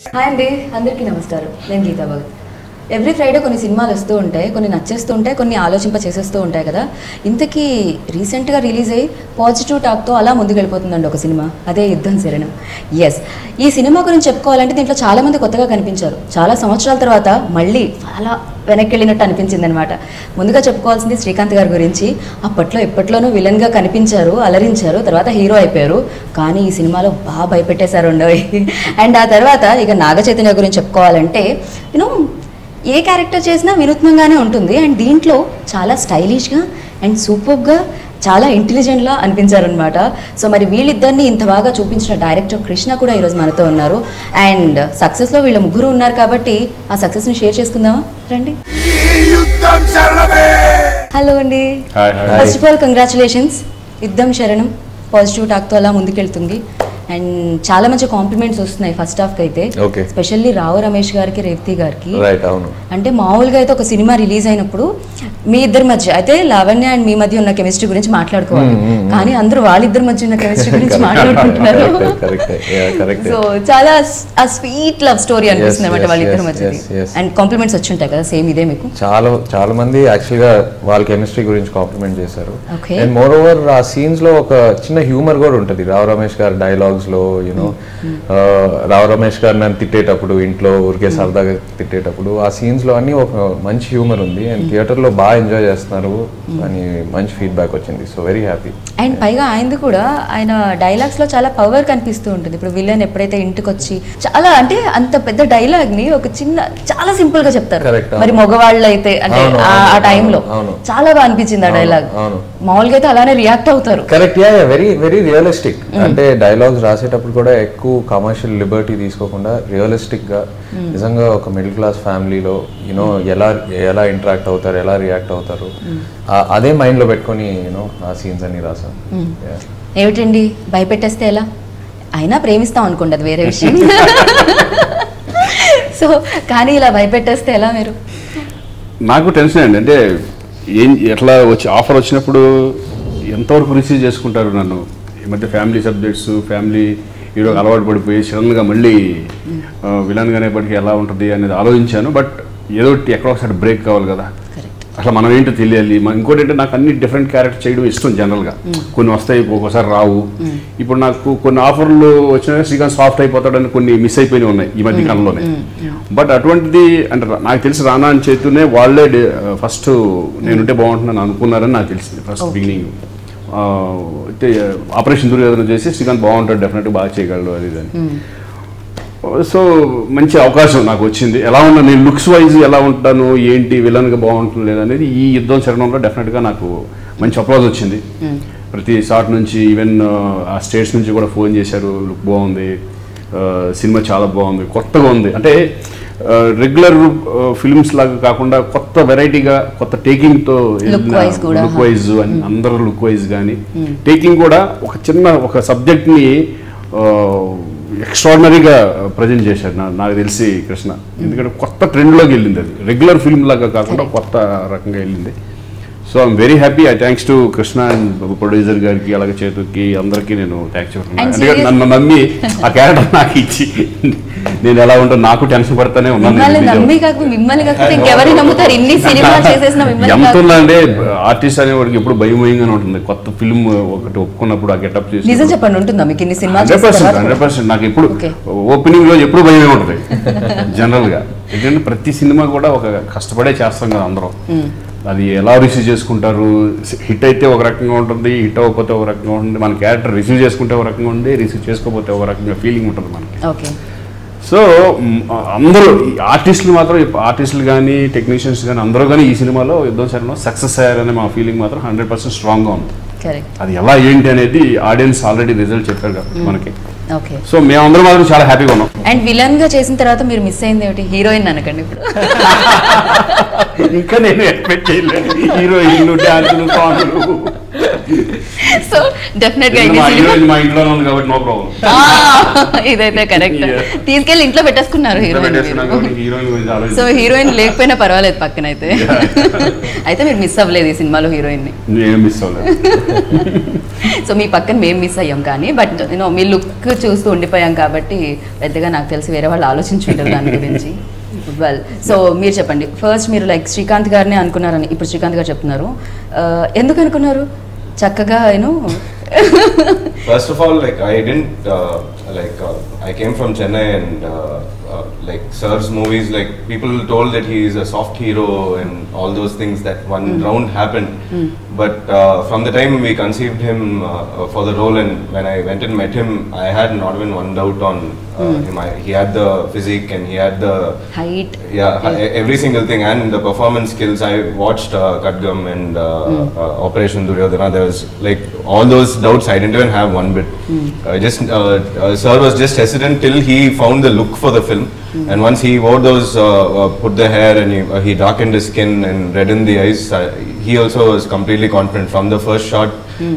Hi అండి, అందరికీ నమస్కారం. నేను గీతా భగత్. ఎవ్రీ ఫ్రైడే కొన్ని సినిమాలు వస్తూ ఉంటాయి, కొన్ని నచ్చేస్తూ ఉంటాయి, కొన్ని ఆలోచింప చేసేస్తూ ఉంటాయి కదా. ఇంతకీ రీసెంట్గా రిలీజ్ అయ్యి పాజిటివ్ టాక్తో అలా ముందుకెళ్ళిపోతుందండి ఒక సినిమా, అదే యుద్ధం శరణం. ఎస్, ఈ సినిమా గురించి చెప్పుకోవాలంటే దీంట్లో చాలామంది కొత్తగా కనిపించారు. చాలా సంవత్సరాల తర్వాత మళ్ళీ చాలా వెనక్కి వెళ్ళినట్టు అనిపించింది అనమాట. ముందుగా చెప్పుకోవాల్సింది శ్రీకాంత్ గారి గురించి. అప్పట్లో ఎప్పట్లోనూ విలన్గా కనిపించారు, అలరించారు, తర్వాత హీరో అయిపోయారు. కానీ ఈ సినిమాలో బాగా భయపెట్టేశారు ఉండవి. అండ్ ఆ తర్వాత ఇక నాగ చైతన్య గురించి చెప్పుకోవాలంటే ఏ క్యారెక్టర్ చేసినా వినూత్నంగానే ఉంటుంది. అండ్ దీంట్లో చాలా స్టైలిష్గా అండ్ సూపర్గా చాలా ఇంటెలిజెంట్లా అనిపించారనమాట. సో మరి వీళ్ళిద్దరిని ఇంత బాగా చూపించిన డైరెక్టర్ కృష్ణ కూడా ఈరోజు మనతో ఉన్నారు. అండ్ సక్సెస్లో వీళ్ళ ముగ్గురు ఉన్నారు కాబట్టి ఆ సక్సెస్ని షేర్ చేసుకుందామా? రండి. హలో అండి. First of all congratulations. యుద్ధం శరణం పాజిటివ్ టాక్తో అలా ముందుకెళ్తుంది. అండ్ చాలా మంచి కాంప్లిమెంట్స్ వస్తున్నాయి ఫస్ట్ హాఫ్కి అయితే, స్పెషల్లీ రావు రమేష్ గారికి, రేవతి గారికి. అంటే మామూలుగా అయితే ఒక సినిమా రిలీజ్ అయినప్పుడు మీ ఇద్దరి మధ్య అయితే లావణ్య అండ్ మీ మధ్య ఉన్న కెమిస్ట్రీ గురించి మాట్లాడుకోవాలి, కానీ అందరూ వాళ్ళిద్దరి మధ్య ఉన్న కెమిస్ట్రీ గురించి మాట్లాడుకుంటున్నారు. సో చాలా ఆ స్వీట్ లవ్ స్టోరీ అనిపిస్తుంది అనమాట వాళ్ళిద్దరి మధ్య. అండ్ కాంప్లిమెంట్స్ వచ్చి ఉంటాయి కదా, సేమ్ ఇదే మీకు? చాలా మంది యాక్చువల్గా వాళ్ళ కెమిస్ట్రీ గురించి కాంప్లిమెంట్ చేశారు. అండ్ మోర్ ఓవర్ ఆ సీన్స్ లో ఒక చిన్న హ్యూమర్ కూడా ఉంటుంది. రావు రమేష్ గారు డైలాగ్స్ లో రావు రమేష్ గారు నన్ను తిట్టేటప్పుడు, ఇంట్లో ఊరికే సరదాగా తిట్టేటప్పుడు ఆ సీన్స్ లో అన్ని ఒక మంచి హ్యూమర్ ఉంది. అండ్ థియేటర్ లో బాగా ఎంజాయ్ చేస్తున్నారు అని మంచి ఫీడ్బ్యాక్ వచ్చింది. So very happy. అండ్ పైగా ఆయనది కూడా, ఆయన డైలాగ్స్ లో చాలా పవర్ కనిపిస్తూ ఉంటుంది. ఇప్పుడు విలన్ ఎప్పుడైతే ఇంటికి వచ్చి చాలా అంటే అంత పెద్ద డైలాగ్ ని ఒక చిన్న చాలా సింపుల్ గా చెప్తారు. మరి మగవాళ్ళు అయితే అంటే ఆ టైంలో చాలా బాగా అనిపించింది ఆ డైలాగ్. మామూలుగా అయితే అలానే రియాక్ట్ అవుతారు. కరెక్ట్. Very very realistic. అంటే డైలాగ్స్ రాసేటప్పుడు కూడా ఎక్కువ కమర్షియల్ లిబర్టీ తీసుకోకుండా రియలిస్టిక్ గా నిజంగా ఒక మిడిల్ క్లాస్ ఫ్యామిలీలో ఎలా ఇంటరాక్ట్ అవుతారు, ఎలా రియాక్ట్ అవుతారు, అదే మైండ్ లో పెట్టుకొని ఆ సీన్స్ అన్ని రాసాం. ఏమిటండి భయపెట్టేస్తే ఎలా? అయినా ప్రేమిస్తాం అనుకోండి, అది వేరే విషయం. సో కానీ ఇలా భయపెట్టేస్తే ఎలా? మీరు నాకు టెన్షన్ అండి. అంటే ఎట్లా ఆఫర్ వచ్చినప్పుడు ఎంతవరకు రిసీవ్ చేసుకుంటారు నన్ను. ఈ మధ్య ఫ్యామిలీ సబ్జెక్ట్స్, ఫ్యామిలీ హీరో అలవాటు పడిపోయి సడన్గా మళ్ళీ విలన్గానే పడికి ఎలా ఉంటుంది అనేది ఆలోచించాను. బట్ ఏదో ఎక్కడో ఒకసారి బ్రేక్ కావాలి కదా, అట్లా మనం ఏంటో తెలియాలి. ఇంకోటి ఏంటంటే నాకు అన్ని డిఫరెంట్ క్యారెక్టర్ చేయడం ఇష్టం జనరల్గా. కొన్ని వస్తాయి, ఒక్కోసారి రావు. ఇప్పుడు నాకు కొన్ని ఆఫర్లు వచ్చినా శ్రీకాంత్ సాఫ్ట్ అయిపోతాడని కొన్ని మిస్ అయిపోయినాయి ఉన్నాయి ఈ మధ్య కాలంలోనే. బట్ అటువంటిది అంటే నాకు తెలిసి రానా అని చేతూనే వాళ్ళే ఫస్ట్ నేనుంటే బాగుంటుందని అనుకున్నారని నాకు తెలిసింది ఫస్ట్ బిగినింగ్. అయితే ఆపరేషన్ దుర్యోధన చేసి శ్రీకాంత్ బాగుంటాడు, డెఫినెట్గా బాగా చేయగలడు అది అని. సో మంచి అవకాశం నాకు వచ్చింది. ఎలా ఉన్నా నేను లుక్స్ వైజ్ ఎలా ఉంటాను, ఏంటి విలన్గా బాగుంటుంది లేదనేది ఈ యుద్ధం శరణంలో డెఫినెట్గా నాకు మంచి అప్లాజ్ వచ్చింది. ప్రతి షాట్ నుంచి ఈవెన్ ఆ స్టేట్స్ నుంచి కూడా ఫోన్ చేశారు, లుక్ బాగుంది, సినిమా చాలా బాగుంది, కొత్తగా ఉంది. అంటే రెగ్యులర్ ఫిల్మ్స్ లాగా కాకుండా కొత్త వెరైటీగా, కొత్త టేకింగ్తో లుక్ వైజ్ అని అందరూ లుక్ వైజ్ కానీ టేకింగ్ కూడా ఒక సబ్జెక్ట్ని ఎక్స్ట్రాడినరీగా ప్రజెంట్ చేశారు నాకు తెలిసి కృష్ణ. ఎందుకంటే కొత్త ట్రెండ్లోకి వెళ్ళింది, అది రెగ్యులర్ ఫిల్మ్ లాగా కాకుండా కొత్త రకంగా వెళ్ళింది. So I'm very happy. I thanks to Krishna and producer గారికి, అలాగే చేతుకి, అందరికీ నేను థ్యాంక్స్ చెప్తున్నాను. ఎందుకంటే నన్ను నమ్మి ఆ క్యారెక్టర్ నాకు ఇచ్చి నేను ఎలా ఉంటాను నాకు టెన్షన్ పడతానే ఉన్నాను. ఎంత ఉందంటే ఆర్టిస్ట్ అనేవాడికి ఎప్పుడు భయంగానే ఉంటుంది. కొత్త ఫిల్మ్ ఒకటి ఒప్పుకున్నప్పుడు ఆ గెటప్ చేసి 100% నాకు ఎప్పుడు ఓపెనింగ్ లో ఎప్పుడు భయమే ఉంటుంది జనరల్ గా. ఎందుకంటే ప్రతి సినిమా కూడా ఒక కష్టపడే చేస్తాం కదా అందరం. అది ఎలా రిసీవ్ చేసుకుంటారు, హిట్ అయితే ఒక రకంగా ఉంటుంది, హిట్ అవ్వకపోతే ఒక రకంగా ఉంటుంది. మన క్యారెక్టర్ రిసీవ్ చేసుకుంటే ఒక రకంగా ఉంది, రిసీవ్ చేసుకోకపోతే ఒక రకంగా ఫీలింగ్ ఉంటుంది మనకి. సో అందరూ ఆర్టిస్టులు కానీ టెక్నీషియన్స్ కానీ అందరూ కానీ ఈ సినిమాలో యుద్ధం శరణంలో సక్సెస్ అయ్యారనే మా ఫీలింగ్ మాత్రం 100% స్ట్రాంగ్గా ఉంది. అది ఎలా ఏంటి అనేది ఆడియన్స్ ఆల్రెడీ రిజల్ట్ చెప్పారు కదా మనకి. సో మేమందరం మాత్రం చాలా హ్యాపీగా ఉన్నాం. అండ్ విలన్ గా చేసిన తర్వాత మీరు మిస్ అయింది ఏమిటి? హీరోయిన్ అనకండి ఇప్పుడు. ఇంకా నేను ఎక్స్పెక్ట్ చేయలేదు హీరోయిన్లు, డాన్సులు, సాంగ్లు. సో డెఫినెట్ గా మా ఇంట్లో ఉంది కాబట్టి నో ప్రాబ్లం. ఇదైతే కరెక్ట్. తీసుకెళ్ళి ఇంట్లో పెట్టేసుకున్నారు హీరోయిన్. సో హీరోయిన్ లేకపోయినా పర్వాలేదు పక్కన అయితే. అయితే మీరు మిస్ అవ్వలేదు ఈ సినిమాలో హీరోయిన్ ని? నేను మిస్ అవ్వలేదు. సో మీ పక్కన మేము మిస్ అయ్యాం కానీ బట్ యూనో మీ లుక్ చూస్తూ ఉండిపోయాం కాబట్టి పెద్దగా నాకు తెలిసి వేరే వాళ్ళు ఆలోచించుంటారు దాని గురించి. వెల్ సో మీరు చెప్పండి ఫస్ట్ మీరు లైక్ శ్రీకాంత్ గారినే అనుకున్నారని ఇప్పుడు శ్రీకాంత్ గారు చెప్తున్నారు, ఎందుకు అనుకున్నారు? చక్కగా First of all, like I didn't I came from Chennai and like Sir's movies, like people told that he is a soft hero and all those things that one round happened. But from the time we conceived him for the role and when I went and met him, I had not even one doubt on him. He had the physique and he had the height, every single thing, and the performance skills. I watched Kadgam and Operation Duryodhana. There was like all those doubts. I didn't even have one bit. Sir was just hesitant till he found the look for the film, and once he wore those, put the hair and he darkened his skin and reddened the eyes. He also was completely confident from the first shot.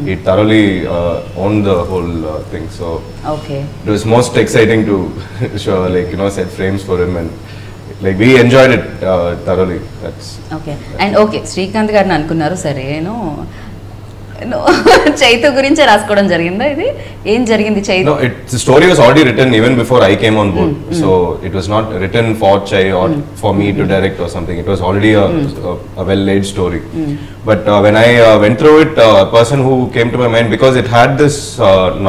He thoroughly owned the whole thing. So it was most exciting to show, like set frames for him, and like we enjoyed it thoroughly. That's okay. And okay, Srikant garni ankunnaru sare Chaitu గురించి రాసుకోవడం జరిగిందా? ఇది ఏం జరిగింది Chaitu? No, the story was already written even before I came on board. So it was not written for Chai or for me to direct or something. It was already a well-laid story. But when I went through it, a person who came to my mind, because it had this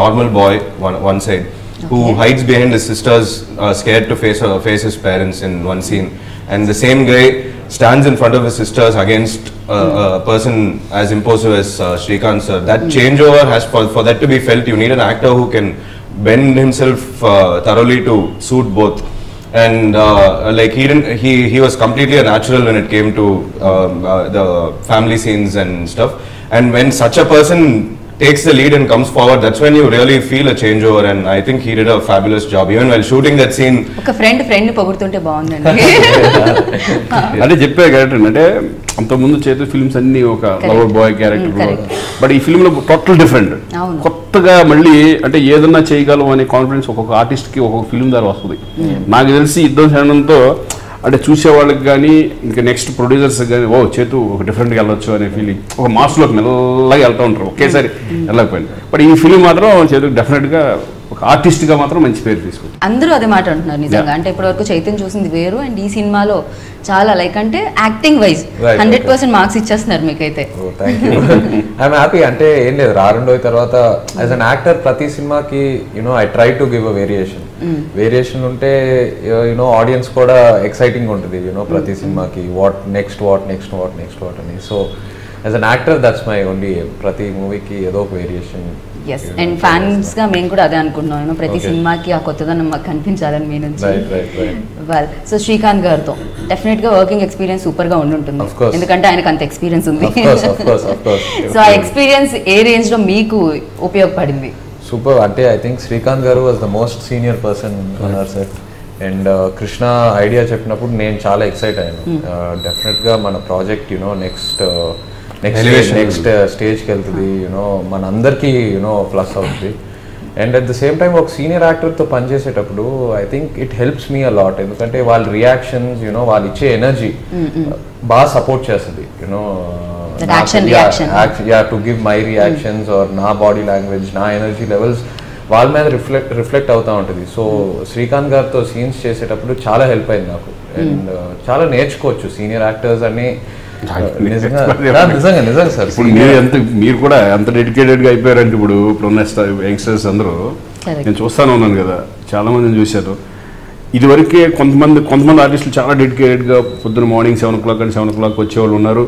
normal boy one side who hides behind his sisters, scared to face his parents in one scene, and the same guy stands in front of his sisters against a person as impulsive as Srikant sir. That changeover has, for that to be felt, you need an actor who can bend himself thoroughly to suit both. And like he was completely a natural when it came to the family scenes and stuff. And when such a person takes the lead and comes forward, that's when you really feel a changeover, and I think he did a fabulous job even while shooting that scene. ఒక friend ని పొగుడుతుంటే బాగుందండి. అంటే చెప్పే character అంటే అంతకుముందు చేతు films అన్ని ఒక లవర్ బాయ్ క్యారెక్టర్, బట్ ఈ ఫిల్మ్ లో టోటల్ డిఫరెంట్, కొత్తగా మళ్ళీ అంటే ఏదన్నా చేయగలం అనే కాన్ఫిడెన్స్ ఒక్కొక్క ఆర్టిస్ట్ కి ఒక్కొక్క ఫిల్మ్ ద్వారా వస్తుంది. నాకు తెలిసి యుద్ధం శరణంతో అంటే చూసే వాళ్ళకి కానీ ఇంకా నెక్స్ట్ ప్రొడ్యూసర్స్ కానీ ఓ చేతు ఒక డిఫరెంట్గా వెళ్ళొచ్చు అనే ఫీలింగ్, ఒక మాస్లోకి మెల్లగా వెళ్తూ ఉంటారు, ఒకేసారి వెళ్ళకపోయింది. బట్ ఈ ఫిల్మ్ మాత్రం చేతుకు డెఫినెట్గా ఒక ఆర్టిస్ట్గా మాత్రం మంచి పేరు తీసుకుంటారు. అందరూ అదే మాట అంటున్నారు నిజంగా. అంటే ఇప్పటివరకు చైతన్య చూసింది వేరు, అండ్ ఈ సినిమాలో చాలా లైక్ అంటే యాక్టింగ్ వైజ్ 100% మార్క్స్ ఇచ్చేస్తున్నారు మీకైతే. I'm happy. అంటే ఏం లేదు, రారండోయ్ తర్వాత యాజ్ అన్ యాక్టర్ ప్రతి సినిమాకి I try to give a variation ఉంటే ఆడియన్స్ కూడా ఎక్సైటింగ్ ఉంటుంది ప్రతి సినిమాకి వాట్ నెక్స్ట్ అని. So as an actor that's my only aim, ప్రతి మూవీకి ఏదో ఒక వేరియేషన్. ఎస్, అండ్ ఫ్యాన్స్ గా మేము కూడా అదే అనుకుంటున్నాం, ప్రతి సినిమాకి ఆ కొత్తదనం మాకు కనిపించాలని మీ నుంచి. వెల్, సో శ్రీకాంత్ గారితో డెఫినెట్ గా వర్కింగ్ ఎక్స్పీరియన్స్ సూపర్ గా ఉండుంటుంది, ఎందుకంటే ఆయనకు అంత ఎక్స్పీరియన్స్ ఉంది. సో ఆ ఎక్స్పీరియన్స్ ఏ రేంజ్ లో మీకు ఉపయోగపడింది? సూపర్. అంటే ఐ థింక్ శ్రీకాంత్ గారు was the most senior person on hour set, and Krishna idea చెప్పినప్పుడు నేను చాలా ఎక్సైట్ అయ్యాను. డెఫినెట్గా మన ప్రాజెక్ట్ నెక్స్ట్ స్టేజ్కి వెళ్తుంది, మనందరికీ ప్లస్ అవుతుంది. And at the same time ఒక సీనియర్ యాక్టర్తో పనిచేసేటప్పుడు I think it helps me a lot, ఎందుకంటే వాళ్ళ రియాక్షన్స్ వాళ్ళు ఇచ్చే ఎనర్జీ బాగా సపోర్ట్ చేస్తుంది. To give my reactions or నా బాడీ లాంగ్వేజ్, నా ఎనర్జీ లెవెల్స్ వాళ్ళ మీద రిఫ్లెక్ట్ అవుతూ ఉంటుంది. సో శ్రీకాంత్ గారితో సీన్స్ చేసేటప్పుడు చాలా హెల్ప్ అయింది నాకు, అండ్ చాలా నేర్చుకోవచ్చు సీనియర్ యాక్టర్స్ అని. నిజంగా సార్, మీరు కూడా ఎంత డెడికేటెడ్ గా అయిపోయారంటే ఇప్పుడున్న యంగ్స్టర్స్ అందరూ నేను చూస్తాను ఉన్నాను కదా, చాలా మందిని చూశారు. ఇదివరకే కొంతమంది ఆర్టిస్టులు చాలా డెడికేటెడ్గా పొద్దున్న మార్నింగ్ 7 o'clock and 7 o'clock వచ్చేవాళ్ళు ఉన్నారు,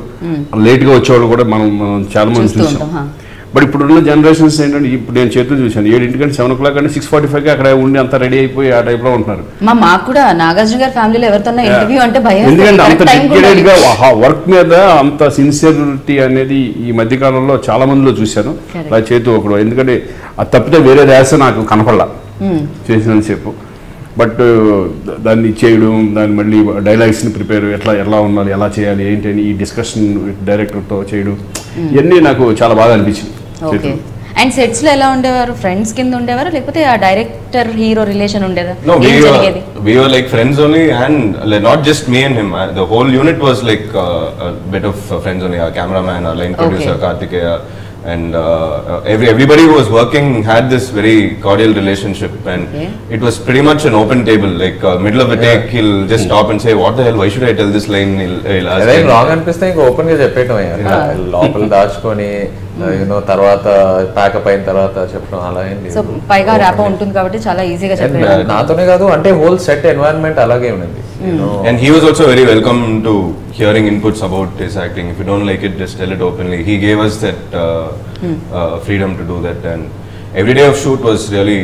లేట్గా వచ్చేవాళ్ళు కూడా మనం చాలా మంది చూసాం. బట్ ఇప్పుడున్న జనరేషన్స్ ఏంటంటే, ఇప్పుడు నేను చేతులు చూశాను 7 గంటల 7 o'clock అంటే 6:45 అక్కడ ఉండి అంతా రెడీ అయిపోయి ఆ టైప్లో ఉంటున్నారు. మాకు కూడా నాగార్జున గారి ఫ్యామిలీలో ఎవరితోన్నా ఇంటర్వ్యూ అంటే భయం, ఎందుకంటే అంత డెడికేటెడ్గా వర్క్ మీద అంత సిన్సియరిటీ అనేది ఈ మధ్యకాలంలో చాలా మందిలో చూశాను. అలా చేతు ఒకడు, ఎందుకంటే అది తప్పితే వేరే ధ్యాస నాకు కనపడలా చేసినంతసేపు. బట్ దాన్ని చేయడం, దాన్ని మళ్ళీ డైలాగ్స్ని ప్రిపేర్ ఎలా ఉండాలి, ఎలా చేయాలి ఏంటి అని ఈ డిస్కషన్ డైరెక్టర్తో చేయడం, ఇవన్నీ నాకు చాలా బాగా అనిపించింది. అండ్ సెట్స్ లో ఎలా ఉండేవారు? ఫ్రెండ్స్ కింద ఉండేవారు లేకపోతే ఆ డైరెక్టర్ హీరో రిలేషన్ ఉండేదా? No, we were like friends only, and not just me and him. The whole unit was like a bit of friends only. Our cameraman, our line producer Kartikeya, and everybody who was working had this very cordial relationship, and it was pretty much an open table. Like middle of the take, he'll just stop and say, "What the hell? Why should I tell this line?" He'll ask. అదే wrong అనిపిస్తే ఇంకా open గా చెప్పేయటం, లోపల దాచుకొని తర్వాత pack up అయిన తర్వాత చెప్పడం అలా ఏంటి. సో పైగా ర్యాప్ ఉంటుంది కాబట్టి చాలా ఈజీగా చెప్పారు. నాతోనే కాదు, అంటే హోల్ సెట్ ఎన్వైరన్మెంట్ అలాగే ఉంది. And he was also very welcome to hearing inputs about his acting. If you don't like it, just tell it openly. He gave us that freedom to do that, and every day of shoot was really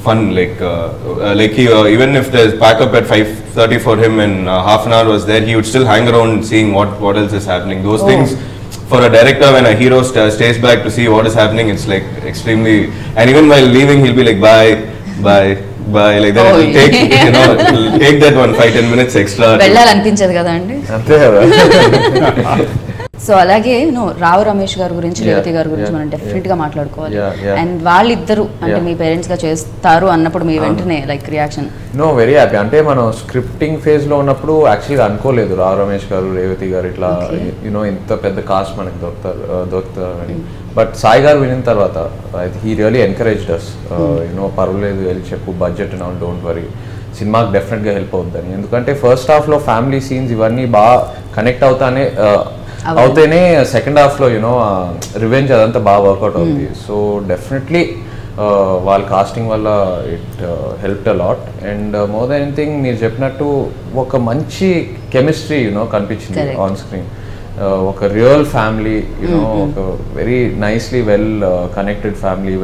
fun. Like he even if there's pack up at 5:30 for him and half an hour was there, he would still hang around seeing what else is happening. Those things for a director, when a hero stays back to see what is happening, it's like extremely. And even while leaving, he'll be like bye like that. It'll take it'll take that 5-10 minutes extra. వెళ్ళాలనిపించదు కదా అండి. అంతే కదా. So అలాగే రావు రమేష్ గారి గురించి, రేవతి గారి గురించి మనం డెఫినెట్ గా మాట్లాడుకోవాలి. అండ్ వాళ్ళిద్దరు అంటే మీ పేరెంట్స్ గా చేస్తారు అన్నప్పుడు మీ వెంటనే లైక్ రియాక్షన్? Very happy. అంటే మనం స్క్రిప్టింగ్ ఫేజ్ లో ఉన్నప్పుడు యాక్చువల్గా అనుకోలేదు రావు రమేష్ గారు, రేవతి గారు ఇట్లా ఇంత పెద్ద కాస్ట్ మనకి దొరుకుతారని. బట్ సాయి గారు వినిన తర్వాత హీ రియలీ ఎంకరేజ్డ్ అస్. పర్వాలేదు వెళ్ళి చెప్పు, budget and all, don't worry, సినిమాకి డెఫినెట్గా హెల్ప్ అవుతుందని. ఎందుకంటే ఫస్ట్ హాఫ్లో ఫ్యామిలీ సీన్స్ ఇవన్నీ బాగా కనెక్ట్ అవుతేనే సెకండ్ హాఫ్లో రివెంజ్ అదంతా బాగా వర్కౌట్ అవుతుంది. సో డెఫినెట్లీ వాళ్ళ కాస్టింగ్ వల్ల it helped a lot. And more than anything మీరు చెప్పినట్టు ఒక మంచి కెమిస్ట్రీ కనిపించింది ఆన్ స్క్రీన్. ఒక రియల్ ఫ్యామిలీ, ఒక very nicely well connected family,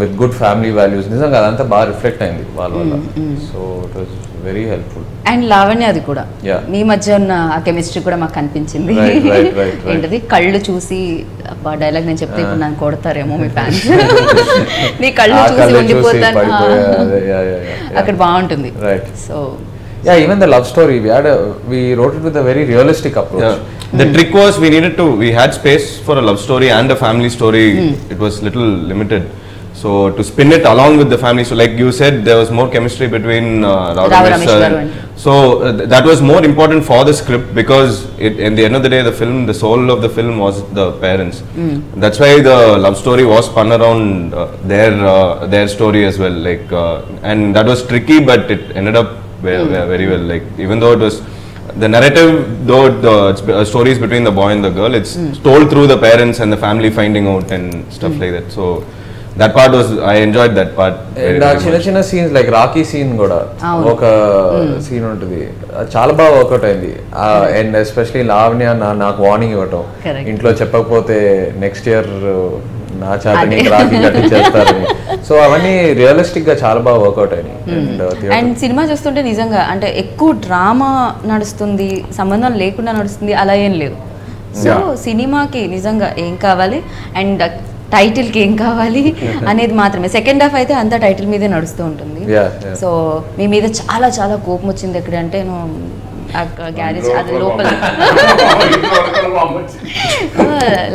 with good family values. నిజంగా అదంతా బాగా రిఫ్లెక్ట్ అయింది వాళ్ళ వల్ల. So it was very helpful. And Lavanya, అది కూడా మీ మధ్య ఉన్న ఆ కెమిస్ట్రీ కూడా మాకు కనిపించింది. ఏంటది, కళ్ళు చూసి డైలాగ్ నేను చెప్తే ఇప్పుడు నన్ను కొడతారేమో మీ ఫ్యాన్స్, నీ కళ్ళు చూసి ఉండిపోతాను, అక్కడ బాగుంటుంది. So yeah, even the love story we wrote it with a very realistic approach. The trick was we had space for a love story and a family story. It was little limited, so to spin it along with the family, so like you said, there was more chemistry between Ramesh sir, so that was more important for the script, because in the end of the day, the soul of the film was the parents. That's why the love story was spun around their story as well, like and that was tricky, but it ended up very well. Like even though it was the narrative, though the stories between the boy and the girl, it's told through the parents and the family finding out and stuff like that. So that part was, I enjoyed that part. చిన్న scenes like Rakhi scene కూడా ఒక scene ఉంటుంది, చాలా బాగా work out అయింది. And especially Lavanya నాకు warning ఇవ్వటం, ఇంట్లో చెప్పకపోతే నెక్స్ట్ ఇయర్ నా చాతని రాఖీ కట్టించేస్తారని. సో అవన్నీ రియలిస్టిక్ గా చాలా బాగా వర్కౌట్ అయినాయి. అండ్ సినిమా చూస్తుంటే నిజంగా అంటే ఎక్కువ డ్రామా నడుస్తుంది, సంబంధం లేకుండా నడుస్తుంది, అలా ఏం లేదు. సో సినిమాకి నిజంగా ఏం కావాలి అండ్ టైటిల్కి ఏం కావాలి అనేది మాత్రమే. సెకండ్ హాఫ్ అయితే అంతా టైటిల్ మీదే నడుస్తూ ఉంటుంది. సో మీ మీద చాలా చాలా కోపం వచ్చింది ఎక్కడంటే గ్యారేజ్ అది లోపల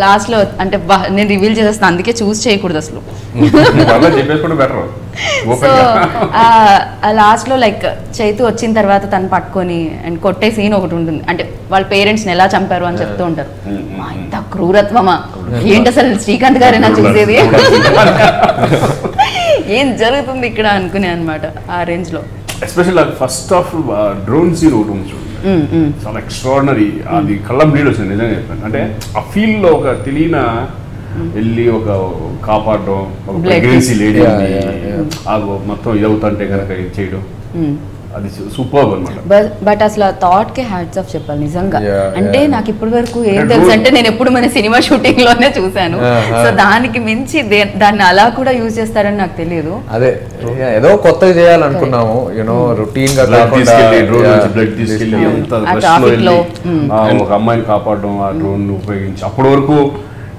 లాస్ట్ లో, అంటే నేను రివీల్ చేసేస్తాను, అందుకే చూస్ చేయకూడదు అసలు. సో లాస్ట్ లో లైక్ చైతు వచ్చిన తర్వాత తను పట్టుకొని అండ్ కొట్టే సీన్ ఒకటి ఉంటుంది, అంటే వాళ్ళ పేరెంట్స్ ని ఎలా చంపారు అని చెప్తూ ఉంటారు. ఇంత క్రూరత్వమా ఏంటి అసలు, శ్రీకాంత్ గారేనా చూసేది, ఏం జరుగుతుంది ఇక్కడ అనుకునే అనమాట ఆ రేంజ్ లో. Special first of drone scene ఒకటి ఉంది చూడండి, చాలా ఎక్స్ట్రాడినరీ. అది కళ్ళ బ్లీడ్ వచ్చింది నిజంగా చెప్పాను. అంటే ఆ ఫీల్డ్ లో ఒక తెలియన వెళ్ళి ఒక కాపాడడం, ఒక ప్రెగ్నెన్సీ లేడీ మొత్తం ఇదవుతుంటే కనుక ఇది చేయడం, అది సూపర్ అన్నమాట. బట్ అసలు థాట్ కి హ్యాట్స్ ఆఫ్ చెప్పాలి నిజంగా. అంటే నాకు ఇప్పటి వరకు ఏం తెలుసు అంటే, నేను ఎప్పుడు మన సినిమా షూటింగ్ లోనే చూసాను. సో దానికి మించి దాన్ని అలా కూడా యూజ్ చేస్తారని నాకు తెలియదు. అదే ఏదో కొత్తగా చేయాలనుకున్నాము, రొటీన్ గా ఒక అమ్మాయిని కాపాడడం, ఆ డ్రోన్ ఉపయోగించి. అప్పటి వరకు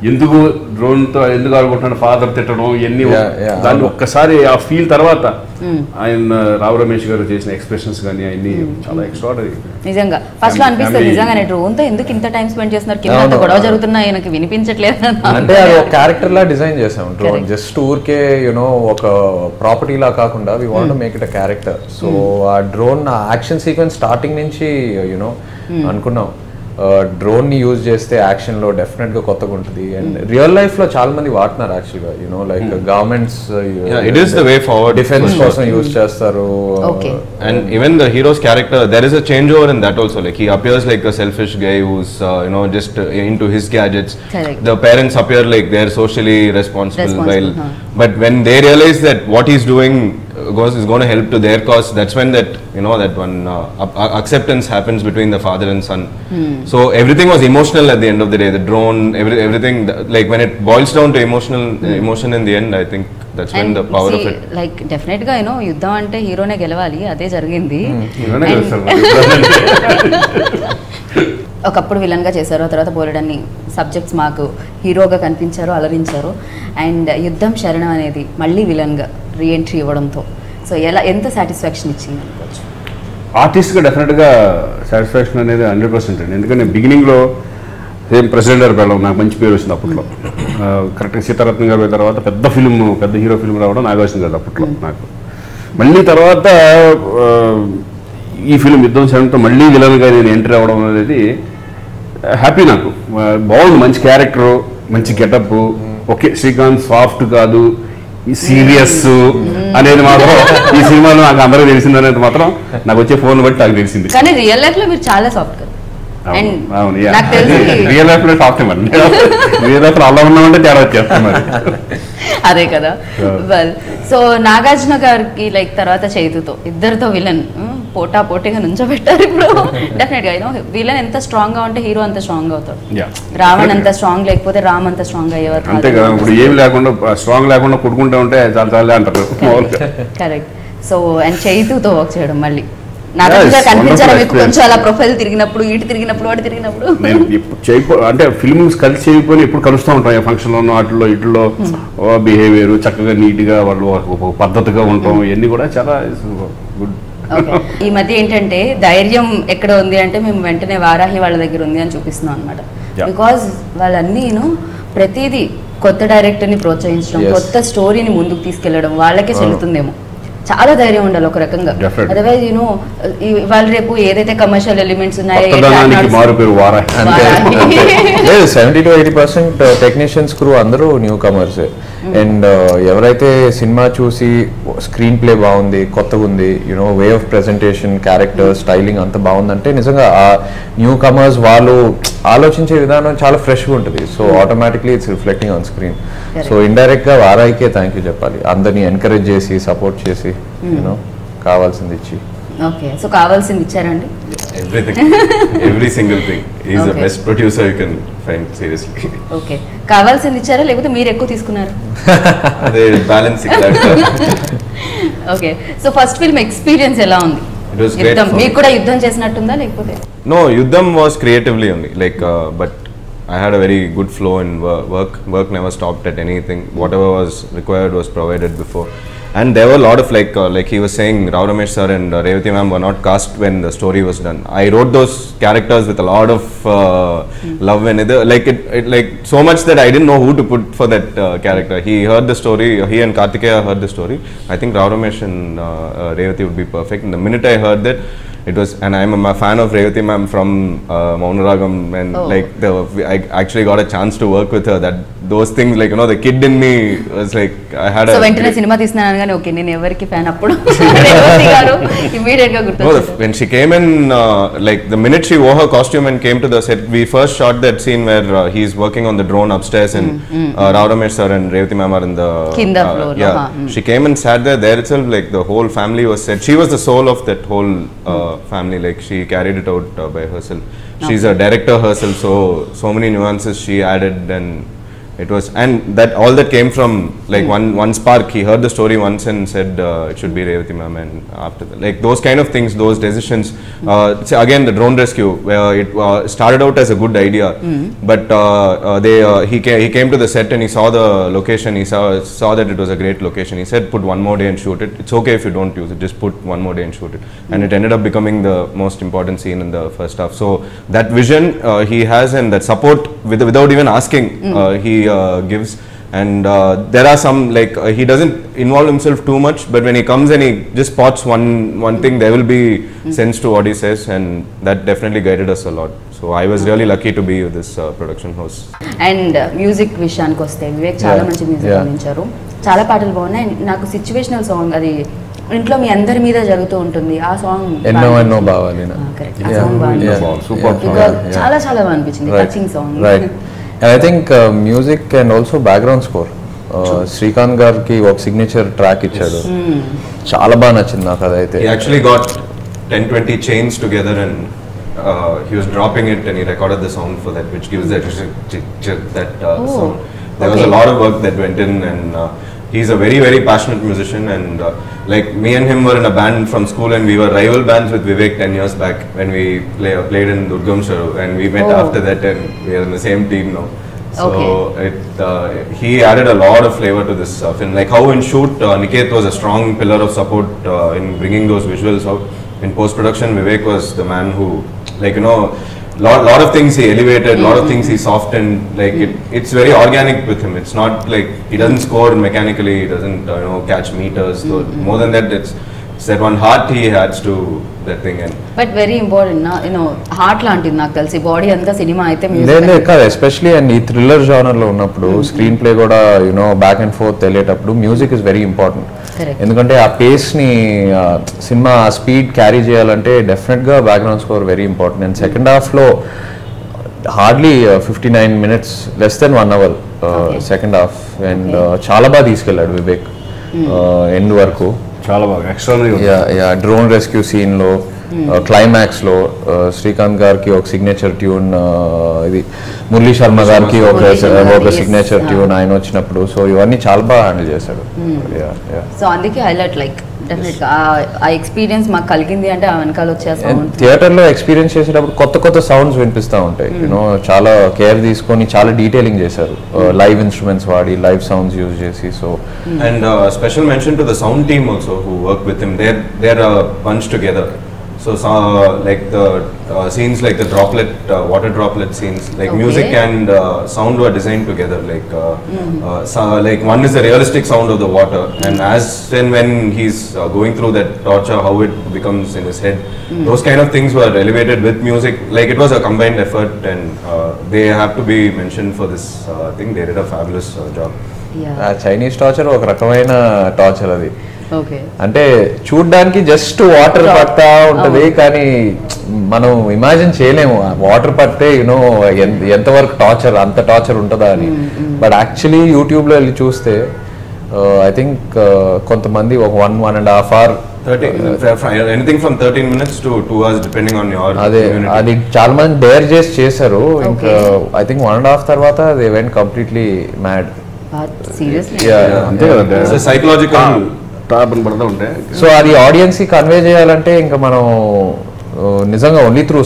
ఎందుకు డ్రోన్ తో ఎందుకు ఆడుకుంటున్నాడు, ఫాదర్ తిట్టడం ఇవన్నీ, దాన్ని ఒక్కసారి ఆ ఫీల్ తర్వాత ఆయన రావు రమేష్ గారు చేసిన ఎక్స్ప్రెషన్స్ కానీ అన్ని చాలా ఎక్స్ట్రాడనరీ నిజంగా. ఫస్ట్ లో అనిపిస్తుంది నిజంగానే డ్రోన్ తో ఎందుకు ఇంత టైం స్పెండ్ చేస్తున్నారు, కింద గొడవ జరుగుతున్నా ఆయనకి వినిపించట్లేదు అంటే. అది ఒక క్యారెక్టర్ లా డిజైన్ చేసాం డ్రోన్, జస్ట్ ఊరికే ఒక ప్రాపర్టీ లా కాకుండా we want to make it a character. So ఆ డ్రోన్ యాక్షన్ సీక్వెన్స్ స్టార్టింగ్ నుంచి అనుకున్నాం, డ్రోన్ ని యూజ్ చేస్తే యాక్షన్ లో డెఫినెట్ గా కొత్తగా ఉంటుంది అండ్ రియల్ లైఫ్ లో చాలా మంది వాడుతున్నారు యాక్చువల్ గా like governments it is the way forward. Defence కోసం యూజ్ చేస్తారు. And even the hero's character, there is a changeover in that also. Like he appears like a selfish guy who's just into his gadgets. Correct. The parents appear like they're socially responsible while, but when they realize that what he's doing is going to help to their cause, that's when that that one acceptance happens between the father and son. So everything was emotional at the end of the day. The drone, everything, like when it boils down to emotion in the end, I think that's when the power of it. Like definitely గా యుద్ధం అంటే హీరోనే గెలవాలి, అదే జరిగింది. ఒకప్పుడు villain గా చేశారు, ఆ తర్వాత బోలెడన్ని సబ్జెక్ట్స్ మాకు హీరోగా కనిపించారు, అలరించారు. అండ్ యుద్ధం శరణం అనేది మళ్ళీ విలన్ గా రీఎంట్రీ ఇవ్వడంతో సో ఎంత సాటిస్ఫాక్షన్ ఇచ్చింది అనుకోవచ్చు? ఆర్టిస్ట్గా డెఫినెట్గా సాటిస్ఫాక్షన్ అనేది 100% అండి. ఎందుకంటే బిగినింగ్లో సేమ్ ప్రెసిడెంట్ గారు వెళ్ళడం నాకు మంచి పేరు వచ్చింది అప్పట్లో. కరెక్ట్గా సీతారత్నం గారి తర్వాత పెద్ద హీరో ఫిల్మ్ రావడం నాగార్జున గారు అప్పట్లో నాకు. మళ్ళీ తర్వాత ఈ ఫిల్మ్ యుద్ధం శరణంతో మళ్ళీ విలన్గా నేను ఎంట్రీ అవ్వడం అనేది హ్యాపీ నాకు. బాగుంది, మంచి క్యారెక్టరు, మంచి గెటప్. ఓకే, శ్రీకాంత్ సాఫ్ట్ కాదు, సీరియస్ అనేది మాత్రం ఈ సినిమాలో నాకు అందరికీ తెలిసింది అనేది మాత్రం నాకు వచ్చే ఫోన్ బట్టి నాకు తెలిసింది. కానీ రియల్ లైఫ్ లో మీరు చాలా సాఫ్ట్ కదా. రియల్ లైఫ్ లో సాఫ్ట్ మరి రియల్ లైఫ్ లో అలా ఉన్నామంటే తేడా వచ్చేస్తాం మరి. అదే కదా. వెల్, సో నాగార్జున గారికి లైక్ తర్వాత చైతుతో ఇద్దరితో విలన్ పోటీగా నుంచోబెట్టారు. ఇప్పుడు డెఫినెట్ గా విలన్ ఎంత స్ట్రాంగ్ గా ఉంటే హీరో అంత స్ట్రాంగ్ అవుతాడు. రావణ్ అంత స్ట్రాంగ్ లేకపోతే రామ్ అంత స్ట్రాంగ్ అయ్యేవారు. అంతే కదా, ఇప్పుడు ఏమి లేకుండా స్ట్రాంగ్ లేకుండా కొట్టుకుంటూ ఉంటే చాలా చాలా అంటారు. కరెక్ట్. సో అండ్ చైతుతో వర్క్ చేయడం మళ్ళీ నాగార్జున కనిపించారా మీకు కొంచెం అలా ప్రొఫైల్ తిరిగినప్పుడు, ఇటు తిరిగినప్పుడు, అటు తిరిగినప్పుడు? నేను అంటే ఫిల్మ్స్ కలిసి చేయకపోయి ఎప్పుడు కలుస్తూ ఉంటాం ఫంక్షన్లోనూ వాటిలో ఇట్లో. బిహేవియర్ చక్కగా నీట్ గా వాళ్ళు పద్ధతిగా ఉంటాం, ఇవన్నీ కూడా చాలా గుడ్. ఈ మధ్య ఏంటంటే ధైర్యం ఎక్కడ ఉంది అంటే మేము వెంటనే వారాహి వాళ్ళ దగ్గర ఉంది అని చూపిస్తున్నాం అనమాట. బికాజ్ వాళ్ళన్నీ ప్రతిదీ కొత్త డైరెక్టర్ ని ప్రోత్సహించడం, కొత్త స్టోరీని ముందుకు తీసుకెళ్లడం వాళ్ళకే చెల్లుతుందేమో. చాలా ధైర్యం ఉండాలి ఒక రకంగా. అదర్వైజ్ ఇవాళ రేపు ఏదైతే కమర్షియల్ ఎలిమెంట్స్ ఉన్నాయో 70-80% టెక్నీషియన్స్ క్రూ అందరూ న్యూ కమర్స్. అండ్ ఎవరైతే సినిమా చూసి స్క్రీన్ ప్లే బాగుంది, కొత్తగా ఉంది, way of presentation, character styling అంత బాగుందంటే నిజంగా ఆ న్యూ కమర్స్ వాళ్ళు ఆలోచించే విధానం చాలా ఫ్రెష్గా ఉంటుంది. So automatically it's reflecting on screen. So indirect గా వారాయికే థ్యాంక్ యూ చెప్పాలి, అందరినీ ఎంకరేజ్ చేసి సపోర్ట్ చేసి కావాల్సింది ఇచ్చి. ఓకే, సో కావాల్సింది ఇచ్చారండి. Every single thing. He's the best producer you can find, seriously. Okay, కావాల్సింది ఇచ్చారా లేకపోతే మీరు ఎక్కువ తీసుకున్నారా? అదే balancing. Okay, so first film experience ఎలా ఉంది? మీకు కూడా యుద్ధం చేసినట్టుందా లేకపోతే? No, Yuddham was creatively only. But I had a very good flow in work. Work never stopped at anything. Whatever was required was provided before. And there were a lot of like he was saying, Rao Ramesh sir and Revathi ma'am were not cast when the story was done. I wrote those characters with a lot of love and like so much that I didn't know who to put for that character. He heard the story, he and Kartikeya heard the story. I think Rao Ramesh and Revathi would be perfect. And the minute I heard that, it was, and I'm a fan of Revathi ma'am from Maunaragam, and I actually got a chance to work with her. That those things, the kid in me was like, I had so వెంటనే cinema తీస్తున్నాను గానీ okay నేను ఎవరికి fan అప్పుడు రేవతి గారు immediate గా గుర్తొచ్చారు. When she came in, the minute she wore her costume and came to the set, we first shot that scene where he's working on the drone upstairs and Rao Ramesh sir and Revathi ma'am are in the kinda floor. She came and sat there itself, like the whole family was set. She was the soul of that whole family. Like she carried it out by herself. She's a director herself, so many nuances she added, and it was, and that all that came from like one spark. He heard the story once and said it should be Revathi ma'am, and after that, like those kind of things, those decisions. Again, the drone rescue, where it started out as a good idea, but he came to the set and he saw the location. He saw that it was a great location. He said, put one more day and shoot it. It's okay if you don't use it, just put one more day and shoot it. And it ended up becoming the most important scene in the first half. So that vision he has, and that support without even asking, he gives. And there are some, like, he doesn't involve himself too much, but when he comes and he just spots one thing, there will be sense to what he says, and that definitely guided us a lot. So I was really lucky to be with this production house. And music విషయానికి వస్తే వివేక్ చాలా మంచి music అందించారు, చాలా పాటలు బాగున్నాయి. నాకు situational song, అది ఇంట్లో మీ అందరి మీద జరుగుతూ ఉంటుంది, ఆ సాంగ్ ఎన్నో బావాలి, చాలా చాలా బాగా అనిపించింది, touching song. I think music and also background score. Srikanth గారికి ఒక సిగ్నేచర్ ట్రాక్ ఇచ్చాడు, చాలా బాగా నచ్చింది నాకు అదైతే. He actually got 10-20 chains together and he was dropping it and he recorded the sound for that, which gives that sound. There was a lot of work that went in, and he's a very, very passionate musician, and like me and him were in a band from school, and we were rival bands with Vivek 10 years back when we played in Yuddham Sharanam, and we met after that, and we are in the same team now. So he added a lot of flavor to this film. Like how in shoot, Niket was a strong pillar of support in bringing those visuals out. In post-production, Vivek was the man who, like, you know, lot of things he elevated, lot of things he softened. Like it's very organic with him. It's not like he doesn't score mechanically, he doesn't catch meters. So more than that, it's that one heart he adds to that thing. And but very important na, heart లాంటిది నాకు తెలిసి, body అంతా cinema అయితే కాదు, especially and ఈ thriller genre లో ఉన్నప్పుడు screenplay కూడా బ్యాక్ అండ్ ఫోర్త్ వెళ్ళేటప్పుడు మ్యూజిక్ ఇస్ వెరీ ఇంపార్టెంట్. ఎందుకంటే ఆ పేస్ ని సినిమా స్పీడ్ క్యారీ చేయాలంటే డెఫినెట్ గా background score very important. And second half లో hardly 59 minutes, less than 1 hour second half, and చాలా బాగా తీసుకెళ్ళాడు వివేక్ ఎండ్ వరకు, చాలా బాగా. డ్రోన్ రెస్క్యూ సీన్ లో, క్లైమాక్స్ లో శ్రీకాంత్ గారికి ఒక సిగ్నేచర్ ట్యూన్, ఇది మురళీ శర్మ గారికి ఒక సిగ్నేచర్ ట్యూన్ ఆయన వచ్చినప్పుడు, సో ఇవన్నీ చాలా బాగా హ్యాండిల్ చేశాడు. సో అందుకే హైలైట్, లైక్ డెఫినెట్ గా ఆ ఎక్స్పీరియన్స్ మాకు కలిగింది అంటే ఆ వెనకాల వచ్చే సౌండ్. థియేటర్ లో ఎక్స్పీరియన్స్ చేసేటప్పుడు కొత్త సౌండ్స్ వినిపిస్తూ ఉంటాయి, చాలా కేర్ తీసుకొని చాలా డీటెయిలింగ్ చేశారు, లైవ్ ఇన్స్ట్రుమెంట్స్ వాడి, లైవ్ సౌండ్స్ యూజ్ చేసి. So and special mention to the sound team also who work with him. They are bunch together. So like the scenes, like the droplet, water droplet scenes, like music and sound were designed together. Like like one is the realistic sound of the water, and as and when he's going through that torture, how it becomes in his head, those kind of things were elevated with music. Like it was a combined effort, and they have to be mentioned for this thing. They did a fabulous job. Chinese torture ఒక రకమైన torture అది. అంటే చూడ్డానికి just water పడతా ఉంటది, కానీ మనం imagine చేయలేము వాటర్ పడితే ఎంతవరకు టార్చర్, అంత టార్చర్ ఉంటుందా అని. బట్ యాక్చువల్లీ యూట్యూబ్ లో వెళ్ళి చూస్తే ఐ థింక్ కొంతమంది ఒక 1.5 hour, anything from 13 minutes to 2 hours depending on your community. అది చాలా మంది డేర్ చేసి చేశారు. ఇంకా ఐ థింక్ 1.5 తర్వాత they went completely mad. Psychological పడుతూ ఉంటాయి. సో అది ఆడియన్స్ కి కన్వే చేయాలంటే ఇంకా మనం నిజంగా ఓన్లీ త్రూ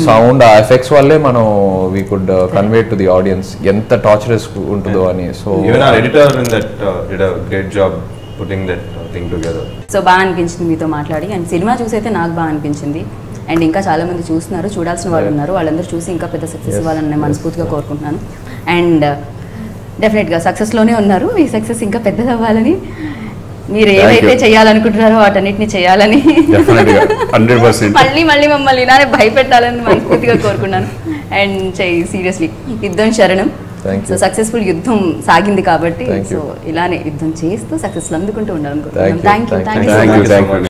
సౌండ్ ఆ ఎఫెక్ట్స్ వల్లే మనం we could convey to the audience ఎంత టార్చరస్ ఉంటుందో అని. So even our editor in that did a great job putting that thing together. So బాగా అనిపించింది మీతో మాట్లాడి, అండ్ సినిమా చూసైతే నాకు బాగా అనిపించింది. అండ్ ఇంకా చాలా మంది చూస్తున్నారు, చూడాల్సిన వాళ్ళు ఉన్నారు, వాళ్ళందరూ చూసి ఇంకా పెద్ద సక్సెస్ ఇవ్వాలని నేను మనస్ఫూర్తిగా కోరుకుంటున్నాను. అండ్ డెఫినెట్గా సక్సెస్లోనే ఉన్నారు, ఈ సక్సెస్ ఇంకా పెద్దది అవ్వాలని, మీరు ఏవైతే చేయాలనుకుంటున్నారో వాటన్నిటిని చేయాలని, మళ్ళీ మమ్మల్ని ఇలానే భయపెట్టాలని మనస్ఫూర్తిగా కోరుకున్నాను. అండ్ సీరియస్లీ యుద్ధం శరణం. సో సక్సెస్ఫుల్ యుద్ధం సాగింది కాబట్టి, సో ఇలానే యుద్ధం చేస్తూ సక్సెస్లు అందుకుంటూ ఉండాలనుకుంటున్నాను. Thank you.